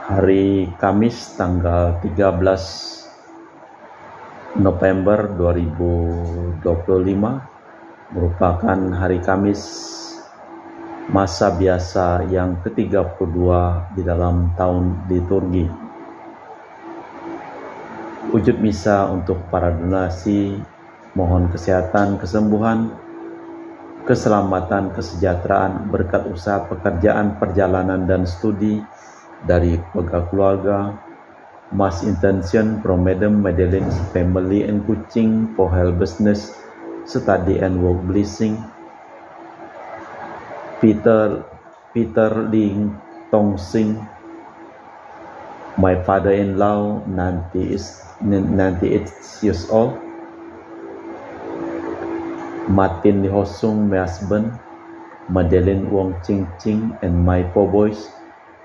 Hari Kamis tanggal 13 November 2025 merupakan hari Kamis masa biasa yang ke-32 di dalam tahun liturgi. Wujud misa untuk para donasi, mohon kesehatan, kesembuhan, keselamatan, kesejahteraan, berkat usaha pekerjaan, perjalanan, dan studi dari keluarga. Mass intention from Madam Madeleine's family and Kuching for health, business, study and work blessing. Peter Ling Tong Sing, my father-in-law, 98 years old. Martin Li Hosung, my husband. Madeleine Wong Ching Ching, and my four boys,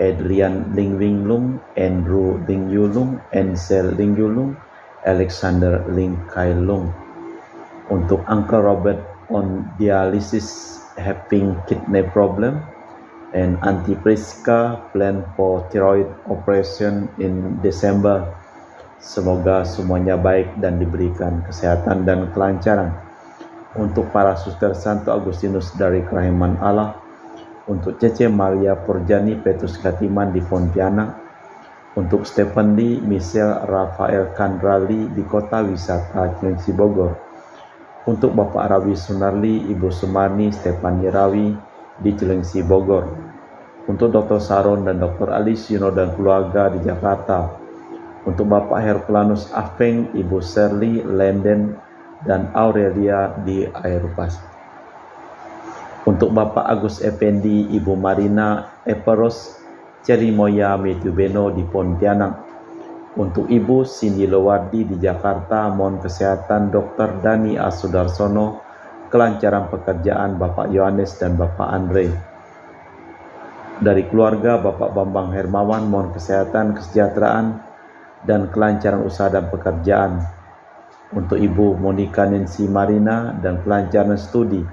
Adrian Ling Wing Lung, Andrew Ling Yu Lung, Ansel Ling Yu Lung, Alexander Ling Kai Lung. Untuk Uncle Robert on dialysis having kidney problem, and Auntie Priska plan for thyroid operation in December. Semoga semuanya baik dan diberikan kesehatan dan kelancaran. Untuk para suster Santo Agustinus dari Kerahiman Allah, untuk Cece Maria Porjani Petrus Katiman di Pontianak, untuk Stephen Lee, Michelle Rafael Kandrali di Kota Wisata Cilengsi Bogor, untuk Bapak Rawi Sunarli, Ibu Sumarni, Stefani Rawi di Cilengsi Bogor, untuk Dr. Saron dan Dr. Alice Yuno dan keluarga di Jakarta, untuk Bapak Herculanus Afeng, Ibu Shirley Lenden dan Aurelia di Aeropas, untuk Bapak Agus Effendi, Ibu Marina Eperos, Cerimoya Metubeno di Pontianak, untuk Ibu Cindy Lowardi di Jakarta, mohon kesehatan Dr. Dani A. Sudarsono, kelancaran pekerjaan Bapak Yohanes dan Bapak Andre. Dari keluarga Bapak Bambang Hermawan, mohon kesehatan, kesejahteraan, dan kelancaran usaha dan pekerjaan. Untuk Ibu Monica Nancy Marina dan kelancaran studi.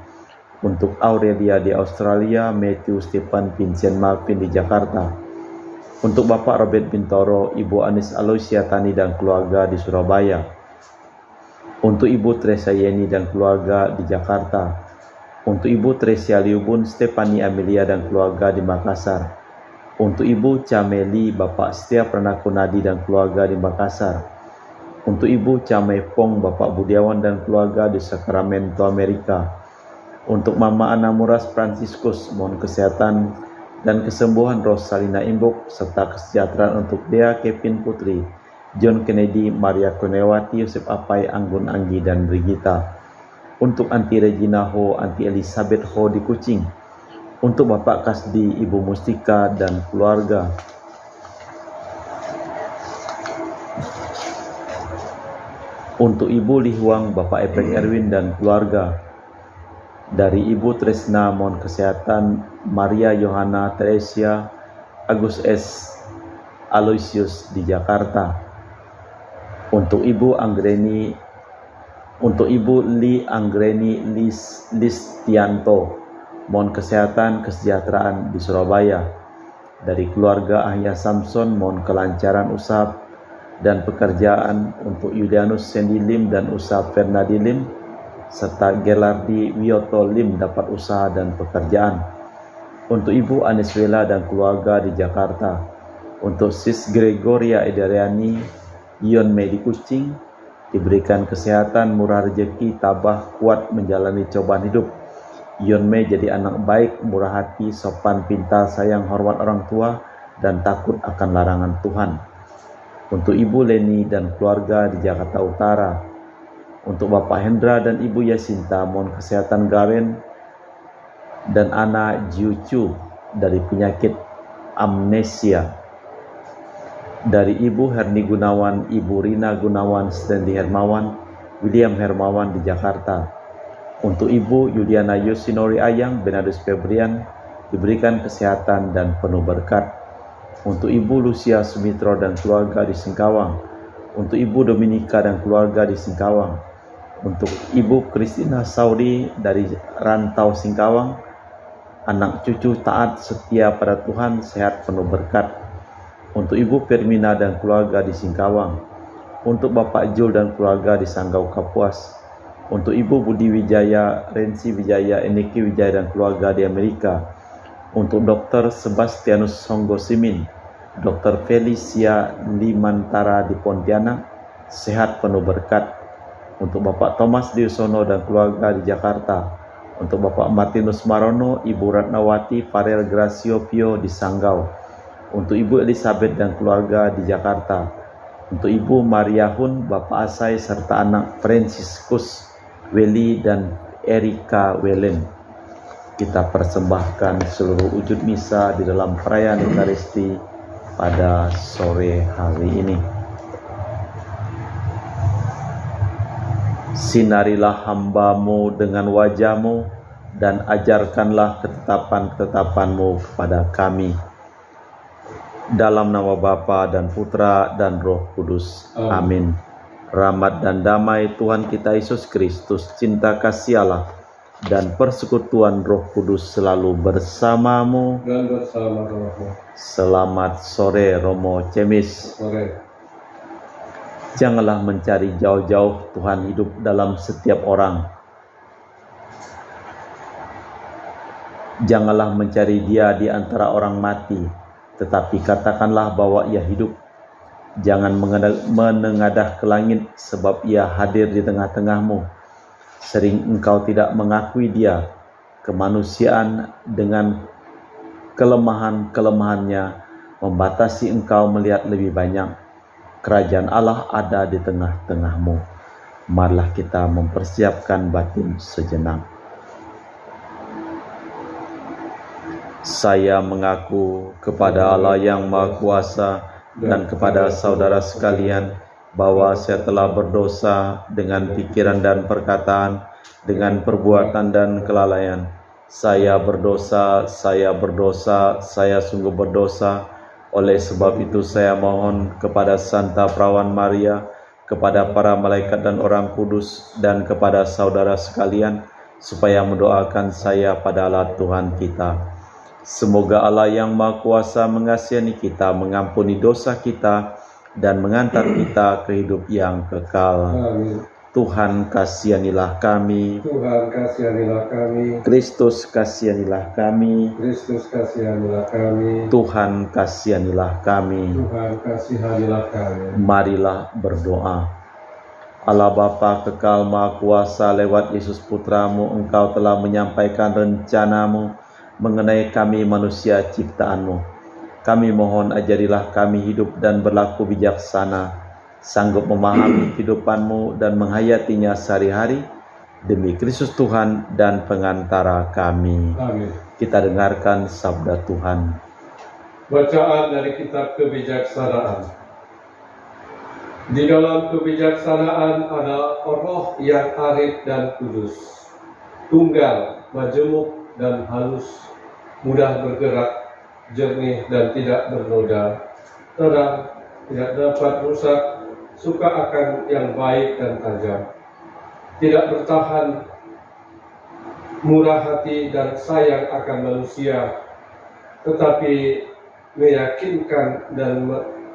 Untuk Aurelia di Australia, Matthew Stephen Vincent Marvin di Jakarta. Untuk Bapak Robert Bintoro, Ibu Anis Aloysia Tani dan keluarga di Surabaya. Untuk Ibu Teresa Yeni dan keluarga di Jakarta. Untuk Ibu Tresia Liubun, Stefani Amelia dan keluarga di Makassar. Untuk Ibu Cameli, Bapak Setia Pranakunadi dan keluarga di Makassar. Untuk Ibu Camei Pong, Bapak Budiawan dan keluarga di Sacramento, Amerika. Untuk Mama Ana Muras Franciscus, mohon kesehatan dan kesembuhan Rosalina Imbok, serta kesejahteraan untuk Dea Kevin Putri, John Kennedy, Maria Konewati, Yosef Apai, Anggun Anggi, dan Brigita. Untuk Anti Regina Ho, Anti Elizabeth Ho di Kuching. Untuk Bapak Kasdi, Ibu Mustika, dan keluarga. Untuk Ibu Lihuang, Bapak Epek Erwin, dan keluarga. Dari Ibu Tresna, mohon kesehatan Maria Yohana Teresia Agus S. Aloysius di Jakarta. Untuk Ibu Li Anggreni Listianto, mohon kesehatan, kesejahteraan di Surabaya. Dari keluarga Ahya Samson, mohon kelancaran usaha dan pekerjaan. Untuk Yulianus Sandy Lim dan usaha Fernadi Lim, serta Gelardi Wiyoto Lim dapat usaha dan pekerjaan. Untuk Ibu Aniswela dan keluarga di Jakarta. Untuk Sis Gregoria Edariani Yon Mei di Kuching, diberikan kesehatan, murah rezeki, tabah, kuat menjalani cobaan hidup. Yon Mei jadi anak baik, murah hati, sopan, pintar, sayang, hormat orang tua, dan takut akan larangan Tuhan. Untuk Ibu Leni dan keluarga di Jakarta Utara. Untuk Bapak Hendra dan Ibu Yasinta, mohon kesehatan Garen dan Ana Jiucu dari penyakit amnesia. Dari Ibu Herni Gunawan, Ibu Rina Gunawan, Stanley Hermawan, William Hermawan di Jakarta. Untuk Ibu Yuliana Yosinori Ayang, Benadus Febrian, diberikan kesehatan dan penuh berkat. Untuk Ibu Lucia Sumitro dan keluarga di Singkawang. Untuk Ibu Dominika dan keluarga di Singkawang. Untuk Ibu Kristina Saudi dari rantau Singkawang, anak cucu taat setia pada Tuhan, sehat penuh berkat. untuk Ibu Permina dan keluarga di Singkawang, untuk Bapak Jul dan keluarga di Sanggau Kapuas, untuk Ibu Budi Wijaya, Rensi Wijaya, Eniki Wijaya dan keluarga di Amerika, untuk Dr. Sebastianus Songgo Simin, Dr. Felicia Limantara di Pontianak, sehat penuh berkat, untuk Bapak Thomas Diusono dan keluarga di Jakarta, untuk Bapak Martinus Marono, Ibu Ratnawati Farel Gracio Pio di Sanggau, untuk Ibu Elizabeth dan keluarga di Jakarta, untuk Ibu Maria Hun, Bapak Asai serta anak Franciscus Weli dan Erika Welen. Kita persembahkan seluruh wujud misa di dalam perayaan Ekaristi pada sore hari ini. Sinarilah hamba-Mu dengan wajah-Mu dan ajarkanlah ketetapan-ketetapan-Mu kepada kami. Dalam nama Bapa dan Putra dan Roh Kudus. Amin. Rahmat dan damai Tuhan kita Yesus Kristus, cinta kasih Allah, dan persekutuan Roh Kudus selalu bersamamu dan bersama rohmu. Selamat sore Romo Cemis. Sore. Janganlah mencari jauh-jauh Tuhan hidup dalam setiap orang. Janganlah mencari Dia di antara orang mati, tetapi katakanlah bahwa Ia hidup. Jangan menengadah ke langit, sebab Ia hadir di tengah-tengahmu. Sering engkau tidak mengakui Dia, kemanusiaan dengan kelemahan-kelemahannya membatasi engkau melihat lebih banyak. Kerajaan Allah ada di tengah-tengahmu. Marilah kita mempersiapkan batin sejenak. Saya mengaku kepada Allah yang Maha Kuasa dan kepada saudara sekalian bahwa saya telah berdosa dengan pikiran dan perkataan, dengan perbuatan dan kelalaian. Saya berdosa, saya sungguh berdosa. Oleh sebab itu saya mohon kepada Santa Perawan Maria, kepada para malaikat dan orang kudus, dan kepada saudara sekalian, supaya mendoakan saya pada Allah Tuhan kita. Semoga Allah yang Maha Kuasa mengasihani kita, mengampuni dosa kita, dan mengantar kita ke hidup yang kekal. Amin. Tuhan kasihanilah kami. Tuhan kasihanilah kami. Kristus kasihanilah kami. Kristus kasihanilah kami. Tuhan kasihanilah kami. Tuhan kasihanilah kami. Marilah berdoa. Allah Bapa kekal Maha Kuasa, lewat Yesus Putramu, Engkau telah menyampaikan rencanamu mengenai kami manusia ciptaanmu. Kami mohon ajarilah kami hidup dan berlaku bijaksana, sanggup memahami kehidupanmu dan menghayatinya sehari-hari, demi Kristus Tuhan dan pengantara kami. Amin. Kita dengarkan sabda Tuhan. Bacaan dari kitab kebijaksanaan. Di dalam kebijaksanaan ada roh yang arif dan kudus, tunggal, majemuk dan halus, mudah bergerak, jernih dan tidak bernoda, terang, tidak dapat rusak, suka akan yang baik dan tajam, tidak bertahan, murah hati dan sayang akan manusia, tetapi meyakinkan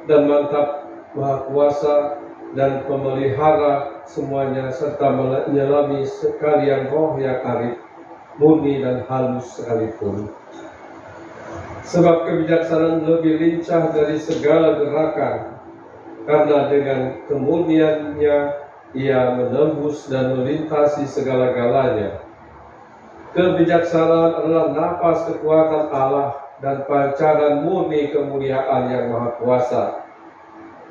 dan mantap, Maha Kuasa dan pemelihara semuanya, serta menyelami sekalian roh yang arif, murni dan halus sekalipun. Sebab kebijaksanaan lebih lincah dari segala gerakan, karena dengan kemurniannya ia menembus dan melintasi segala-galanya. Kebijaksanaan adalah napas kekuatan Allah dan pancaran murni kemuliaan yang Maha Kuasa.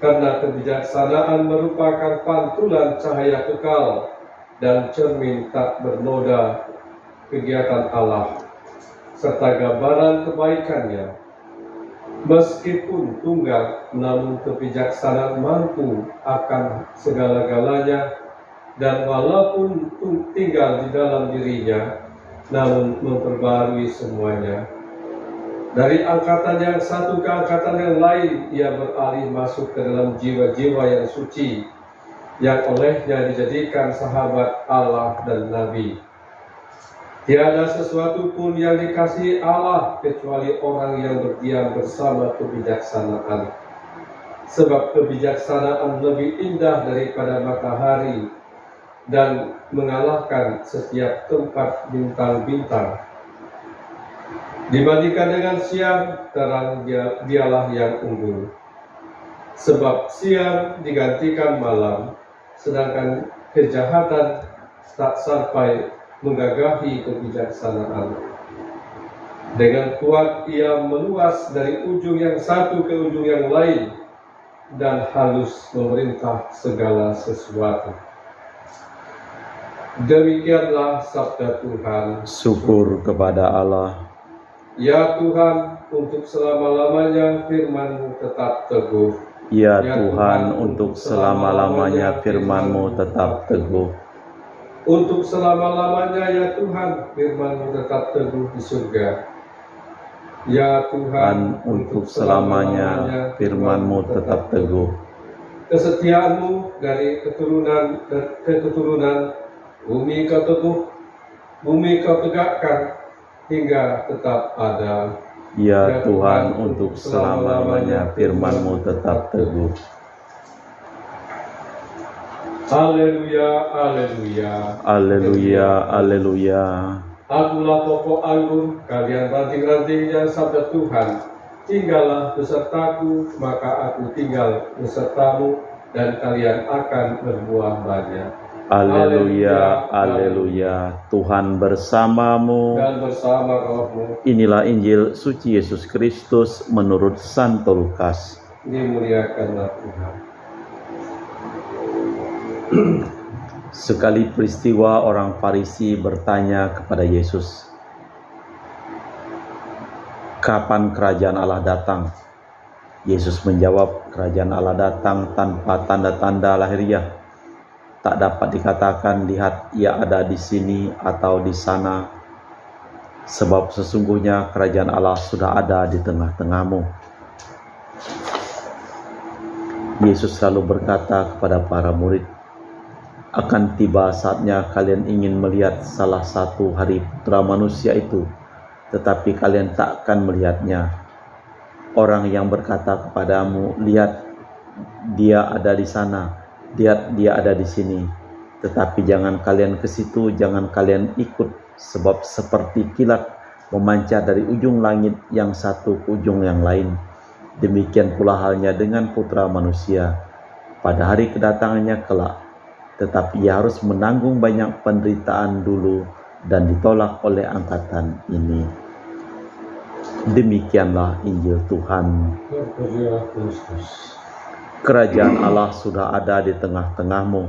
Karena kebijaksanaan merupakan pantulan cahaya kekal dan cermin tak bernoda kegiatan Allah, serta gambaran kebaikannya. Meskipun tunggal, namun kebijaksanaan mampu akan segala-galanya, dan walaupun tinggal di dalam dirinya, namun memperbarui semuanya. Dari angkatan yang satu ke angkatan yang lain, ia beralih masuk ke dalam jiwa-jiwa yang suci, yang olehnya dijadikan sahabat Allah dan Nabi. Tiada sesuatu pun yang dikasihi Allah kecuali orang yang berdiam bersama kebijaksanaan. Sebab kebijaksanaan lebih indah daripada matahari dan mengalahkan setiap tempat bintang-bintang. Dibandingkan dengan siang, terang dialah yang unggul. Sebab siang digantikan malam, sedangkan kejahatan tak sampai menggagahi kebijaksanaan. Dengan kuat ia meluas dari ujung yang satu ke ujung yang lain, dan halus memerintah segala sesuatu. Demikianlah sabda Tuhan. Syukur kepada Allah. Ya Tuhan, untuk selama-lamanya firman-Mu tetap teguh. Ya Tuhan, untuk selama-lamanya firman-Mu tetap teguh. Untuk selama-lamanya ya Tuhan, firman-Mu tetap teguh di surga. Ya Tuhan, untuk selamanya firman-Mu tetap teguh. Kesetiaan-Mu dari keturunan ke keturunan, bumi Kau teguh, bumi Kau tegakkan hingga tetap ada. Ya Tuhan, untuk selama-lamanya firman-Mu tetap teguh. Haleluya, haleluya. Haleluya, haleluya. Akulah pokok anggur, kalian ranting-rantingnya, sabda Tuhan. Tinggallah besertaku, maka aku tinggal besertamu, dan kalian akan berbuah banyak. Haleluya, haleluya. Tuhan bersamamu dan bersama rohmu. Inilah Injil suci Yesus Kristus menurut Santo Lukas. Dimuliakanlah Tuhan. Sekali peristiwa orang Farisi bertanya kepada Yesus, "Kapan kerajaan Allah datang?" Yesus menjawab, "Kerajaan Allah datang tanpa tanda-tanda lahiriah. Tak dapat dikatakan, lihat ia ada di sini atau di sana. Sebab sesungguhnya kerajaan Allah sudah ada di tengah-tengahmu." Yesus selalu berkata kepada para murid, "Akan tiba saatnya kalian ingin melihat salah satu hari Putra Manusia itu, tetapi kalian tak akan melihatnya. Orang yang berkata kepadamu, lihat dia ada di sana, lihat dia ada di sini, tetapi jangan kalian ke situ, jangan kalian ikut, sebab seperti kilat memancar dari ujung langit yang satu ke ujung yang lain. Demikian pula halnya dengan Putra Manusia pada hari kedatangannya kelak. Tetapi ia harus menanggung banyak penderitaan dulu dan ditolak oleh angkatan ini." Demikianlah Injil Tuhan. Kerajaan Allah sudah ada di tengah-tengahmu.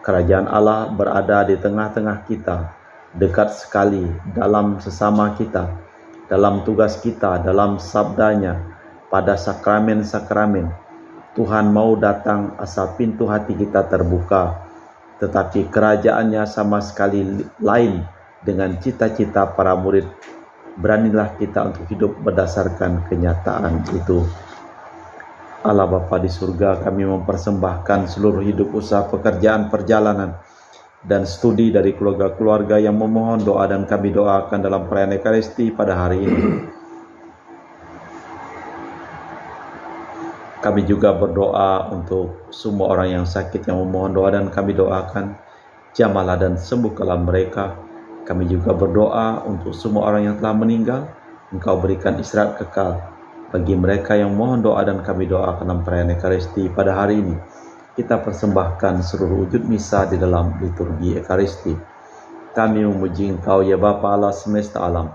Kerajaan Allah berada di tengah-tengah kita, dekat sekali dalam sesama kita, dalam tugas kita, dalam sabdanya, pada sakramen-sakramen. Tuhan mau datang asal pintu hati kita terbuka, tetapi kerajaannya sama sekali lain dengan cita-cita para murid. Beranilah kita untuk hidup berdasarkan kenyataan itu. Allah Bapa di surga, kami mempersembahkan seluruh hidup, usaha, pekerjaan, perjalanan, dan studi dari keluarga-keluarga yang memohon doa, dan kami doakan dalam perayaan Ekaristi pada hari ini. Kami juga berdoa untuk semua orang yang sakit yang memohon doa, dan kami doakan jamahlah dan sembuhkanlah mereka. Kami juga berdoa untuk semua orang yang telah meninggal, Engkau berikan istirahat kekal bagi mereka yang mohon doa, dan kami doakan dalam perayaan Ekaristi pada hari ini. Kita persembahkan seluruh wujud misa di dalam liturgi Ekaristi. Kami memuji Engkau ya Bapa Allah semesta alam,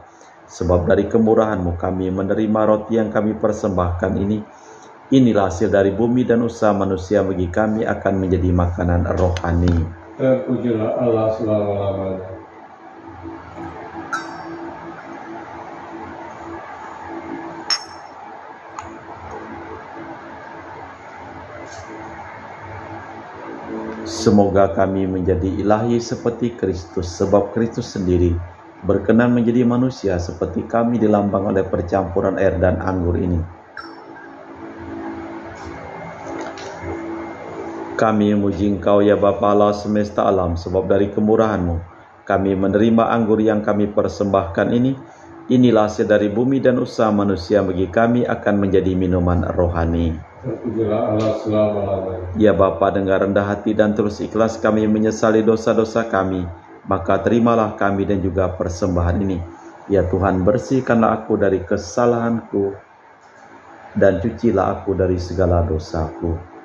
sebab dari kemurahan-Mu kami menerima roti yang kami persembahkan ini. Inilah hasil dari bumi dan usaha manusia, bagi kami akan menjadi makanan rohani. Terpujilah Allah selama-lamanya. Semoga kami menjadi ilahi seperti Kristus, sebab Kristus sendiri berkenan menjadi manusia seperti kami, dilambang oleh percampuran air dan anggur ini. Kami memuji Engkau ya Bapa Allah semesta alam, sebab dari kemurahan-Mu kami menerima anggur yang kami persembahkan ini. Inilah hasil dari bumi dan usaha manusia bagi kami akan menjadi minuman rohani. Terpujilah Allah selama-lamanya. Ya Bapa, dengan rendah hati dan terus ikhlas kami menyesali dosa-dosa kami, maka terimalah kami dan juga persembahan ini. Ya Tuhan, bersihkanlah aku dari kesalahanku dan cucilah aku dari segala dosaku.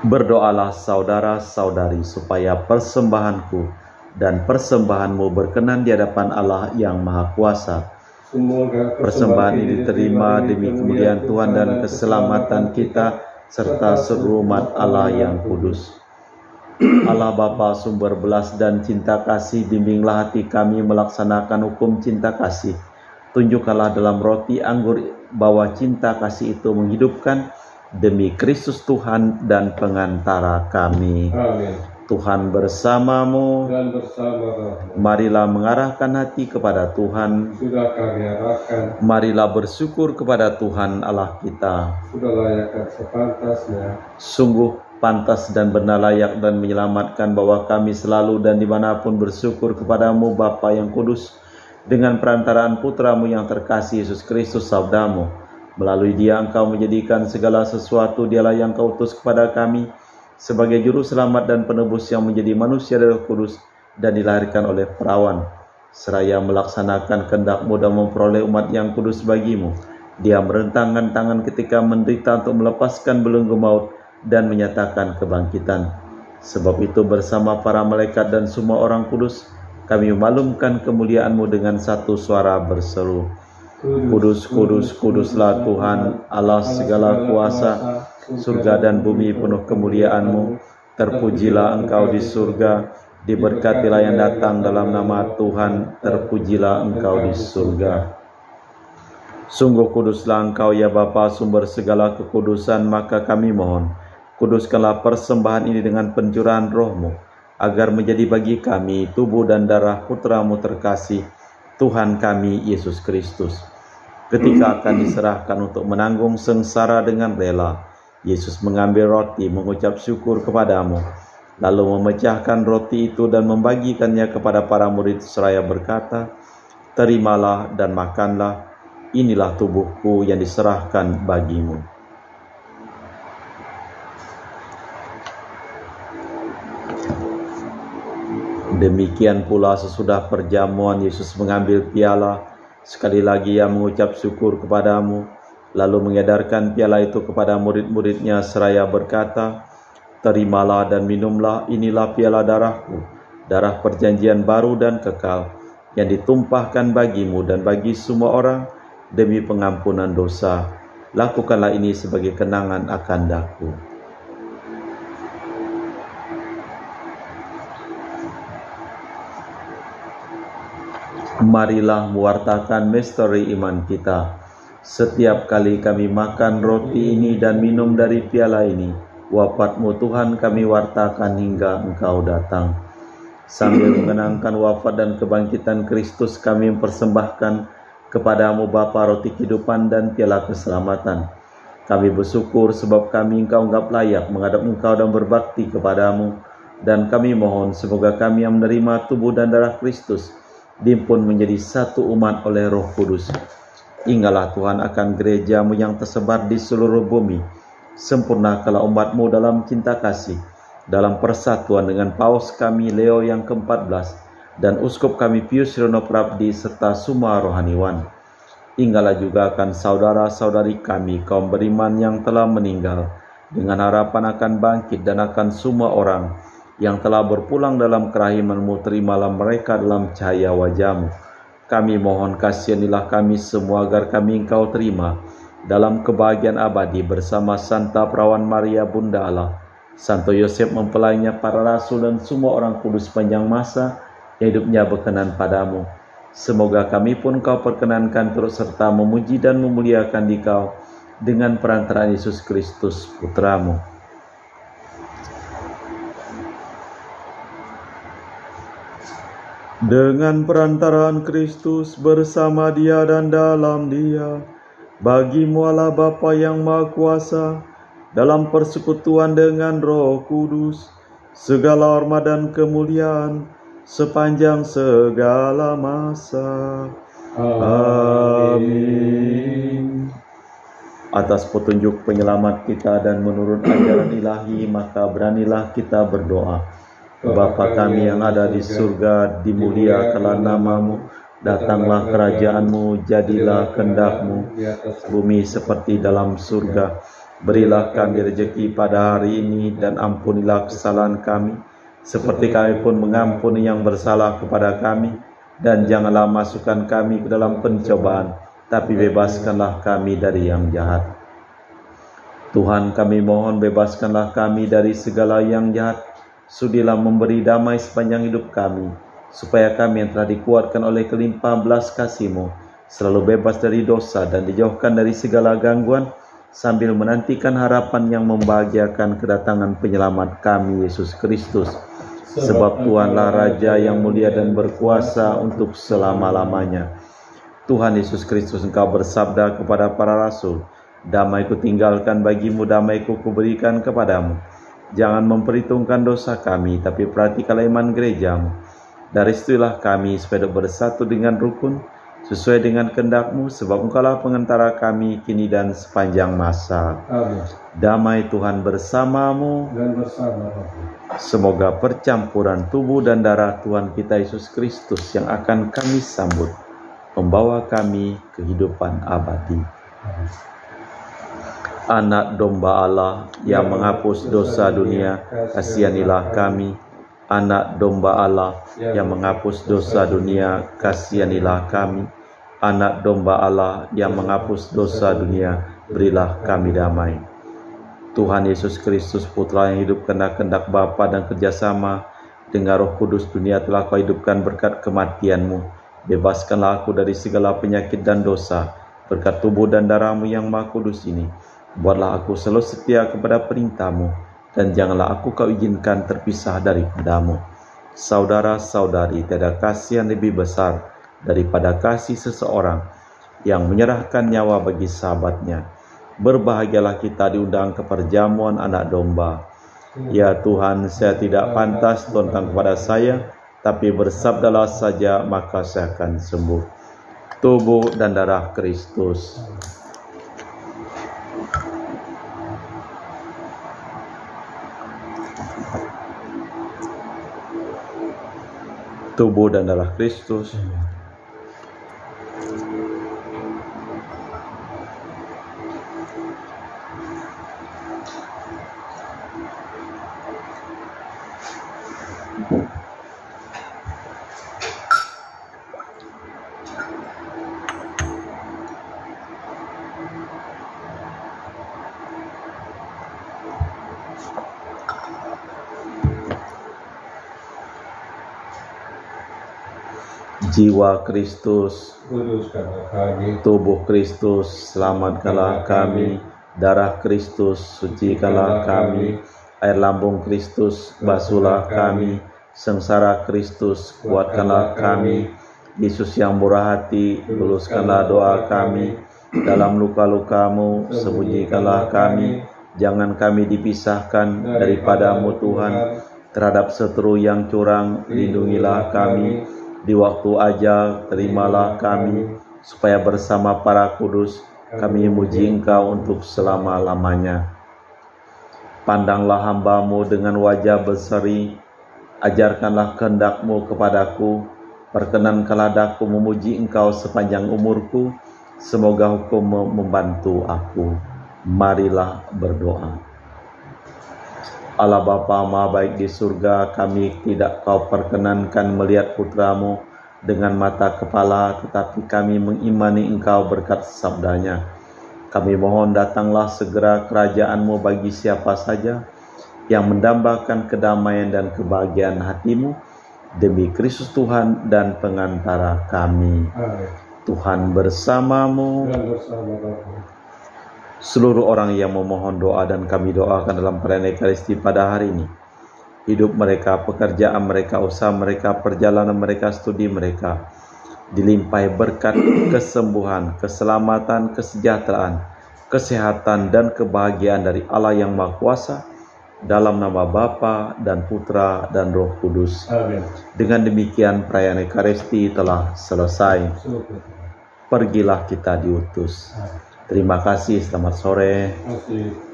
Berdoalah saudara-saudari supaya persembahanku dan persembahanmu berkenan di hadapan Allah yang Maha Kuasa. Semoga Persembahan ini diterima demi kemuliaan Tuhan dan keselamatan kita serta seluruh umat Allah yang kudus. Allah Bapa sumber belas dan cinta kasih, bimbinglah hati kami melaksanakan hukum cinta kasih. Tunjukkanlah dalam roti anggur bahwa cinta kasih itu menghidupkan, demi Kristus Tuhan dan pengantara kami. Amin. Tuhan bersamamu. Dan bersama-sama. Marilah mengarahkan hati kepada Tuhan. Sudah kami arahkan. Marilah bersyukur kepada Tuhan Allah kita. Sudah layakkan sepantasnya. Sungguh pantas dan benar layak dan menyelamatkan bahwa kami selalu dan dimanapun bersyukur kepadamu Bapa yang kudus, dengan perantaraan putramu yang terkasih Yesus Kristus sabdamu. Melalui dia engkau menjadikan segala sesuatu, dialah yang kau utus kepada kami sebagai juru selamat dan penebus yang menjadi manusia dari Roh Kudus dan dilahirkan oleh perawan, seraya melaksanakan kehendak-Mu dan memperoleh umat yang kudus bagimu. Dia merentangkan tangan ketika menderita untuk melepaskan belenggu maut dan menyatakan kebangkitan. Sebab itu bersama para malaikat dan semua orang kudus, kami memaklumkan kemuliaan-Mu dengan satu suara berseru, Kudus, kudus, kuduslah Tuhan Allah segala kuasa. Surga dan bumi penuh kemuliaan-Mu. Terpujilah Engkau di surga, diberkatilah yang datang dalam nama Tuhan. Terpujilah Engkau di surga. Sungguh kuduslah Engkau ya Bapa, sumber segala kekudusan, maka kami mohon, kuduskanlah persembahan ini dengan pencurahan Roh-Mu, agar menjadi bagi kami tubuh dan darah Putra-Mu terkasih, Tuhan kami Yesus Kristus. Ketika akan diserahkan untuk menanggung sengsara dengan rela, Yesus mengambil roti, mengucap syukur kepadamu, lalu memecahkan roti itu dan membagikannya kepada para murid seraya berkata, terimalah dan makanlah, inilah tubuhku yang diserahkan bagimu. Demikian pula sesudah perjamuan Yesus mengambil piala, sekali lagi ia mengucap syukur kepadamu, lalu mengedarkan piala itu kepada murid-muridnya seraya berkata, terimalah dan minumlah, inilah piala darahku, darah perjanjian baru dan kekal, yang ditumpahkan bagimu dan bagi semua orang demi pengampunan dosa. Lakukanlah ini sebagai kenangan akan daku. Marilah mewartakan misteri iman kita. Setiap kali kami makan roti ini dan minum dari piala ini, wafat-Mu Tuhan kami wartakan hingga Engkau datang. Sambil mengenangkan wafat dan kebangkitan Kristus, kami mempersembahkan kepadamu Bapa roti kehidupan dan piala keselamatan. Kami bersyukur sebab kami Engkau anggap layak menghadap Engkau dan berbakti kepadamu. Dan kami mohon semoga kami yang menerima tubuh dan darah Kristus dihimpun menjadi satu umat oleh Roh Kudus. Ingatlah Tuhan akan gereja-Mu yang tersebar di seluruh bumi. Sempurnakanlah umat-Mu dalam cinta kasih, dalam persatuan dengan Paus kami Leo yang ke-14 dan Uskup kami Pius Rono Prabdi serta semua rohaniwan. Ingatlah juga akan saudara-saudari kami kaum beriman yang telah meninggal, dengan harapan akan bangkit, dan akan semua orang yang telah berpulang dalam kerahiman-Mu. Terimalah mereka dalam cahaya wajah-Mu. Kami mohon kasihanilah kami semua agar kami Engkau terima dalam kebahagiaan abadi bersama Santa Perawan Maria Bunda Allah, Santo Yosef mempelainya, para rasul dan semua orang kudus panjang masa yang hidupnya berkenan padamu. Semoga kami pun Kau perkenankan turut serta memuji dan memuliakan Dikau dengan perantaraan Yesus Kristus Putra-Mu. Dengan perantaraan Kristus, bersama Dia dan dalam Dia, bagi-Mu Allah Bapa yang Maha Kuasa, dalam persekutuan dengan Roh Kudus, segala hormat dan kemuliaan sepanjang segala masa. Amin. Atas petunjuk penyelamat kita dan menurut ajaran ilahi, maka beranilah kita berdoa. Bapa kami yang ada di surga, dimuliakanlah namamu, datanglah kerajaanmu, jadilah kehendak-Mu bumi seperti dalam surga. Berilah kami rezeki pada hari ini dan ampunilah kesalahan kami, seperti kami pun mengampuni yang bersalah kepada kami. Dan janganlah masukkan kami ke dalam pencobaan, tapi bebaskanlah kami dari yang jahat. Tuhan, kami mohon bebaskanlah kami dari segala yang jahat. Sudilah memberi damai sepanjang hidup kami, supaya kami yang telah dikuatkan oleh kelimpahan belas kasih-Mu selalu bebas dari dosa dan dijauhkan dari segala gangguan, sambil menantikan harapan yang membahagiakan kedatangan penyelamat kami, Yesus Kristus. Sebab Tuhanlah Raja yang mulia dan berkuasa untuk selama-lamanya. Tuhan Yesus Kristus, Engkau bersabda kepada para rasul, damai-Ku tinggalkan bagimu, damai-Ku kuberikan kepadamu. Jangan memperhitungkan dosa kami, tapi perhatikanlah iman gereja-Mu. Dari situlah kami supaya bersatu dengan rukun, sesuai dengan kehendak-Mu, sebab Engkaulah pengantara kami kini dan sepanjang masa. Amin. Damai Tuhan bersamamu Dan bersama-Mu. Semoga percampuran tubuh dan darah Tuhan kita Yesus Kristus yang akan kami sambut membawa kami kehidupan abadi. Anak domba Allah yang menghapus dosa dunia, kasihanilah kami. Anak domba Allah yang menghapus dosa dunia, kasihanilah kami. Anak domba Allah yang menghapus dosa dunia, berilah kami damai. Tuhan Yesus Kristus, Putra yang hidup karena kehendak Bapa dan kerjasama dengan Roh Kudus, dunia telah Kau hidupkan berkat kematian-Mu. Bebaskanlah aku dari segala penyakit dan dosa, berkat tubuh dan darah-Mu yang Maha Kudus ini. Buatlah aku selalu setia kepada perintah-Mu, dan janganlah aku Kau izinkan terpisah daripada-Mu. Saudara-saudari, tiada kasih yang lebih besar daripada kasih seseorang yang menyerahkan nyawa bagi sahabatnya. Berbahagialah kita diundang ke perjamuan anak domba. Ya Tuhan, saya tidak pantas tentang kepada saya, tapi bersabdalah saja, maka saya akan sembuh. Tubuh dan darah Kristus. Tubuh dan darah Kristus. Jiwa Kristus, Kuduskanlah kami. tubuh Kristus, selamatkanlah kami. Darah Kristus, sucikanlah kami. Air lambung Kristus, basuhlah kami. Sengsara Kristus, kuatkanlah kami. Yesus yang murah hati, luluskanlah doa kami. Dalam luka-luka-Mu, sembunyikanlah kami. Jangan kami dipisahkan daripada-Mu Tuhan. Terhadap seteru yang curang, lindungilah kami. Di waktu ajal, terimalah kami, supaya bersama para kudus kami memuji Engkau untuk selama-lamanya. Pandanglah hamba-Mu dengan wajah berseri, ajarkanlah kehendak-Mu kepadaku, perkenankanlah daku memuji Engkau sepanjang umurku, semoga hukum-Mu membantu aku. Marilah berdoa. Allah Bapa Maha Baik di surga, kami tidak Kau perkenankan melihat putra-Mu dengan mata kepala, tetapi kami mengimani Engkau berkat sabdanya. Kami mohon datanglah segera kerajaan-Mu bagi siapa saja yang mendambakan kedamaian dan kebahagiaan hati-Mu, demi Kristus Tuhan dan pengantara kami. Amin. Tuhan bersama-Mu. Dan bersama-Mu. Seluruh orang yang memohon doa dan kami doakan dalam perayaan Ekaristi pada hari ini, hidup mereka, pekerjaan mereka, usaha mereka, perjalanan mereka, studi mereka, dilimpahi berkat kesembuhan, keselamatan, kesejahteraan, kesehatan, dan kebahagiaan dari Allah yang Maha Kuasa, dalam nama Bapa dan Putra dan Roh Kudus. Amin. Dengan demikian perayaan Ekaristi telah selesai. Pergilah kita diutus. Terima kasih, selamat sore. Terima kasih.